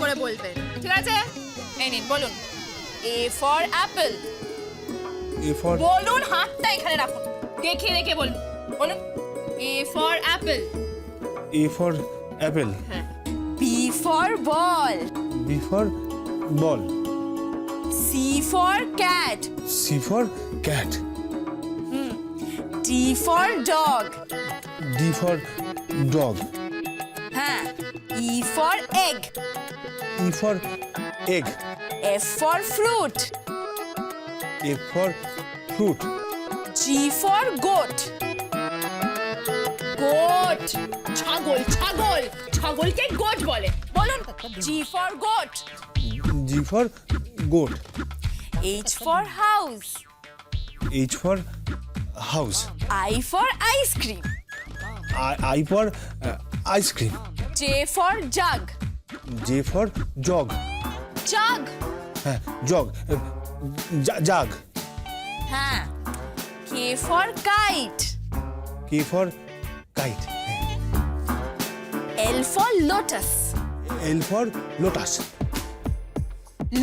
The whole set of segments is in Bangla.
করে বলবেন, ঠিক আছে? এই নিন বলুন। A for apple. A for বলুন, হাতটা এখানে রাখুন, দেখে দেখে বলুন। বলুন, A for apple. A for apple. হ্যাঁ। B for ball. B for ball. C for cat. C for cat. D for dog. D for dog. হ্যাঁ। E for egg. E for egg. F for fruit. F for fruit. G for goat. Goat, ছাগল, ছাগল, ছাগলকে গোট বলে। বলুন, G for goat. G for goat. H for house. H for house. I for ice cream. I for ice cream. J for jug. J for jug. Jug. হ্যাঁ, জগ। জাগ। হ্যাঁ। K for kite. K for kite. L for lotus. L for lotus.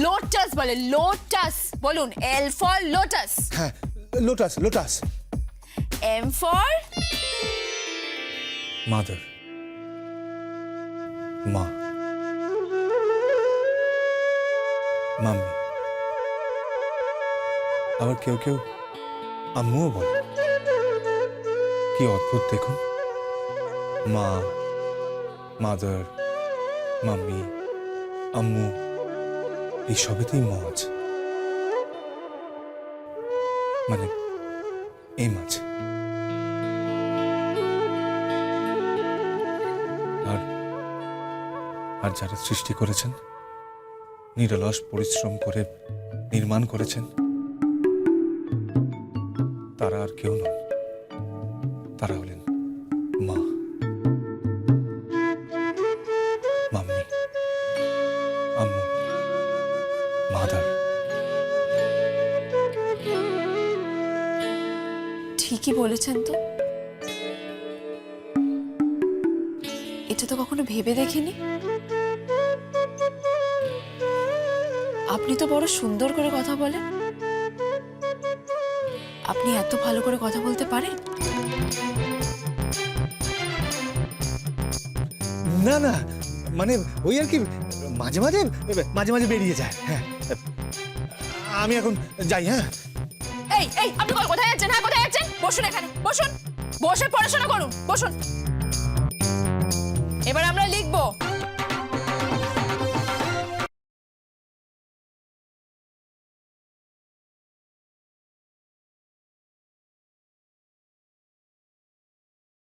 Lotus বলে, লোটাস। বলুন, এল ফর লোটাস। হ্যাঁ, lotus lotus. M for mother. মা। মাম্মি। আবার কেউ কেউ আম্মুও বলে। কি অদ্ভুত দেখুন, মা, মাদার, মাম্মি, আম্মু, এই সবেতেই ম আছে, মানে এম আছে। আর আর যারা সৃষ্টি করেছেন, নিরলস পরিশ্রম করে নির্মাণ করেছেন, তারা আর কেউ নন, তারা হলেন মা, মাম্মি, আম্মু, মাদার। ঠিকই বলেছেন তো। এটা তো কখনো ভেবে দেখিনি। আপনি তো বড় সুন্দর করে কথা বলেন। আপনি এত ভালো করে কথা বলতে পারেন? না না, মানে ওই আর কি, মাঝে মাঝে মাঝে মাঝে বেরিয়ে যায়। হ্যাঁ, আমি এখন যাই। হ্যাঁ। এই এই, আপনি কোথায় যাচ্ছেন? হ্যাঁ, কোথায় যাচ্ছেন? বসুন এখানে, বসুন, বসে পড়াশোনা করুন, বসুন। এবার আমরা